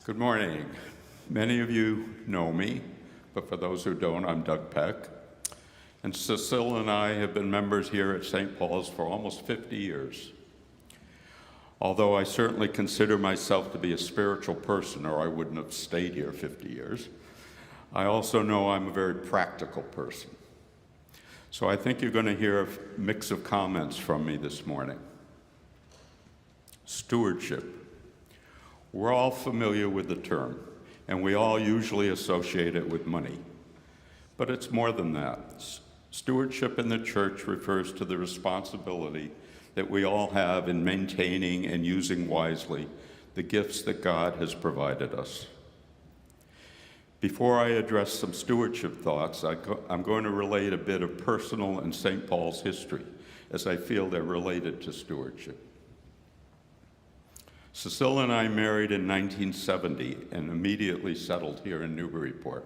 Good morning. Many of you know me, but for those who don't, I'm Doug Peck. And Cecile and I have been members here at St. Paul's for almost 50 years. Although I certainly consider myself to be a spiritual person, or I wouldn't have stayed here 50 years, I also know I'm a very practical person. So I think you're going to hear a mix of comments from me this morning. Stewardship. We're all familiar with the term, and we all usually associate it with money. But it's more than that. Stewardship in the church refers to the responsibility that we all have in maintaining and using wisely the gifts that God has provided us. Before I address some stewardship thoughts, I'm going to relate a bit of personal and St. Paul's history, as I feel they're related to stewardship. Cecile and I married in 1970 and immediately settled here in Newburyport.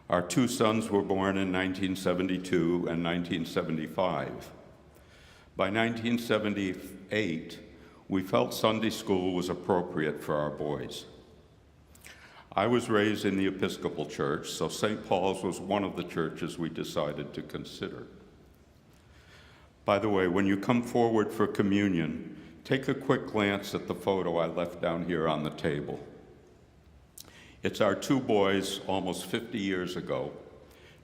Our two sons were born in 1972 and 1975. By 1978, we felt Sunday school was appropriate for our boys. I was raised in the Episcopal Church, so St. Paul's was one of the churches we decided to consider. By the way, when you come forward for communion, take a quick glance at the photo I left down here on the table. It's our two boys almost 50 years ago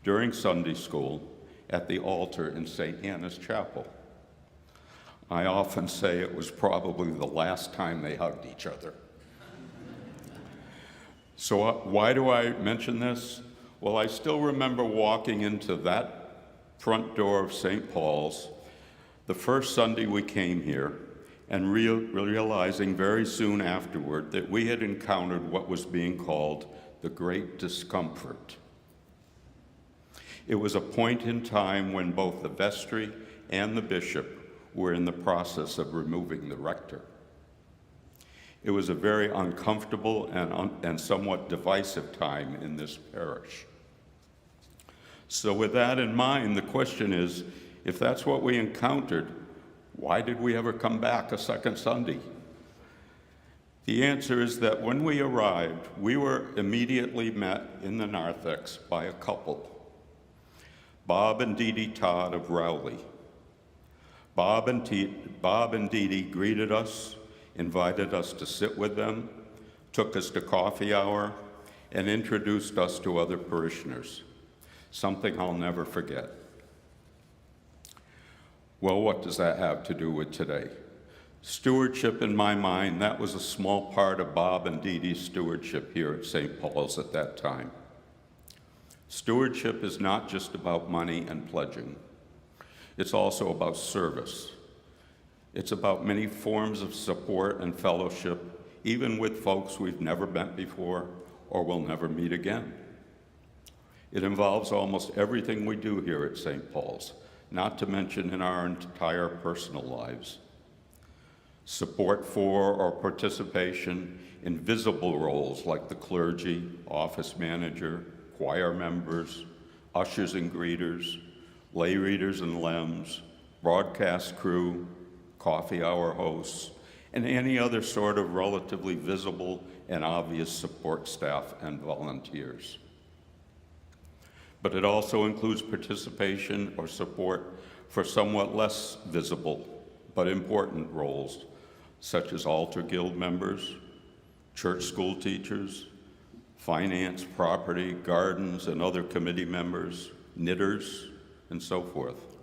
during Sunday school at the altar in St. Anna's Chapel. I often say it was probably the last time they hugged each other. So why do I mention this? Well, I still remember walking into that front door of St. Paul's the first Sunday we came here, and realizing very soon afterward that we had encountered what was being called the Great Discomfort. It was a point in time when both the vestry and the bishop were in the process of removing the rector. It was a very uncomfortable and somewhat divisive time in this parish. So with that in mind, the question is, if that's what we encountered, why did we ever come back a second Sunday? The answer is that when we arrived, we were immediately met in the narthex by a couple, Bob and Dee Dee Todd of Rowley. Bob and Dee Dee greeted us, invited us to sit with them, took us to coffee hour, and introduced us to other parishioners, something I'll never forget. Well, what does that have to do with today? Stewardship, in my mind, that was a small part of Bob and Dee Dee's stewardship here at St. Paul's at that time. Stewardship is not just about money and pledging. It's also about service. It's about many forms of support and fellowship, even with folks we've never met before or will never meet again. It involves almost everything we do here at St. Paul's, not to mention in our entire personal lives. Support for or participation in visible roles like the clergy, office manager, choir members, ushers and greeters, lay readers and lems, broadcast crew, coffee hour hosts, and any other sort of relatively visible and obvious support staff and volunteers. But it also includes participation or support for somewhat less visible but important roles, such as altar guild members, church school teachers, finance, property, gardens, and other committee members, knitters, and so forth.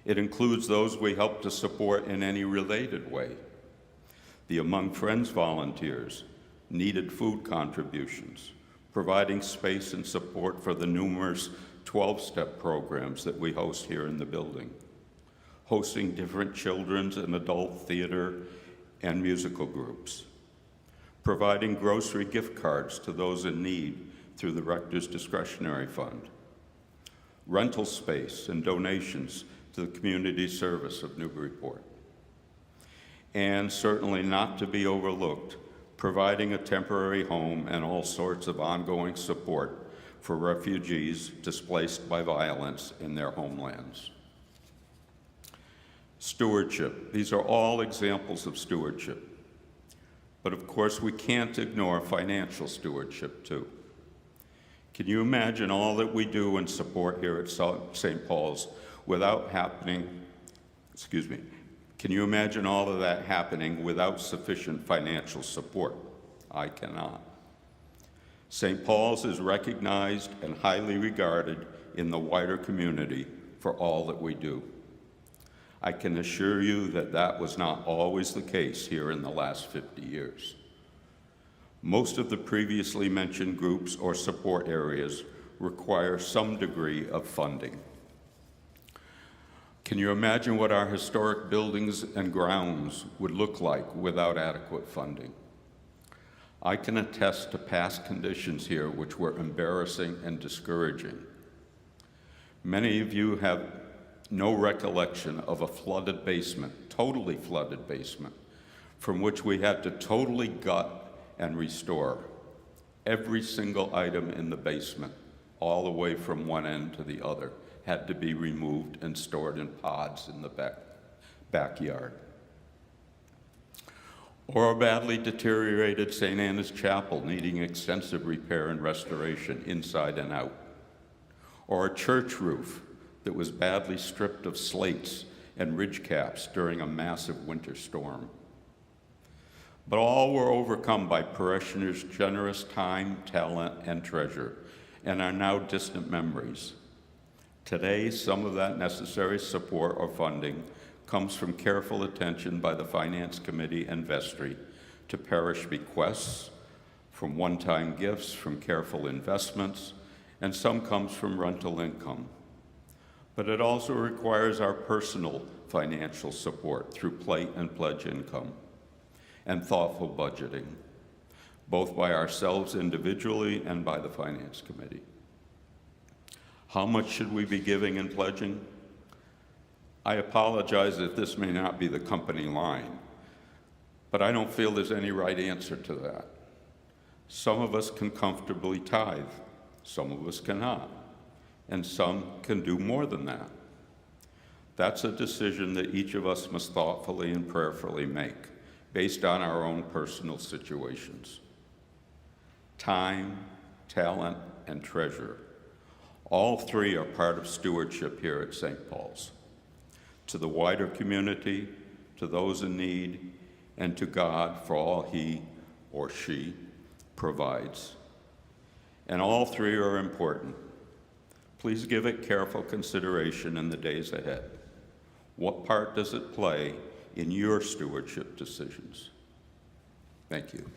It includes those we help to support in any related way. The Among Friends volunteers, needed food contributions, providing space and support for the numerous 12-step programs that we host here in the building, hosting different children's and adult theater and musical groups, providing grocery gift cards to those in need through the Rector's Discretionary Fund, rental space and donations to the community service of Newburyport, and certainly not to be overlooked, providing a temporary home and all sorts of ongoing support for refugees displaced by violence in their homelands. Stewardship. These are all examples of stewardship. But of course, we can't ignore financial stewardship too. Can you imagine all that we do and support here at St. Paul's without can you imagine all of that happening without sufficient financial support? I cannot. St. Paul's is recognized and highly regarded in the wider community for all that we do. I can assure you that that was not always the case here in the last 50 years. Most of the previously mentioned groups or support areas require some degree of funding. Can you imagine what our historic buildings and grounds would look like without adequate funding? I can attest to past conditions here which were embarrassing and discouraging. Many of you have no recollection of a flooded basement, totally flooded basement, from which we had to totally gut and restore every single item in the basement, all the way from one end to the other, had to be removed and stored in pods in the backyard. Or a badly deteriorated St. Anna's Chapel needing extensive repair and restoration inside and out. Or a church roof that was badly stripped of slates and ridge caps during a massive winter storm. But all were overcome by parishioners' generous time, talent, and treasure, and are now distant memories. Today, some of that necessary support or funding comes from careful attention by the Finance Committee and Vestry to parish bequests, from one-time gifts, from careful investments, and some comes from rental income. But it also requires our personal financial support through plate and pledge income and thoughtful budgeting, both by ourselves individually and by the Finance Committee. How much should we be giving and pledging? I apologize that this may not be the company line, but I don't feel there's any right answer to that. Some of us can comfortably tithe, some of us cannot, and some can do more than that. That's a decision that each of us must thoughtfully and prayerfully make, based on our own personal situations. Time, talent, and treasure. All three are part of stewardship here at St. Paul's. To the wider community, to those in need, and to God for all he or she provides. And all three are important. Please give it careful consideration in the days ahead. What part does it play in your stewardship decisions? Thank you.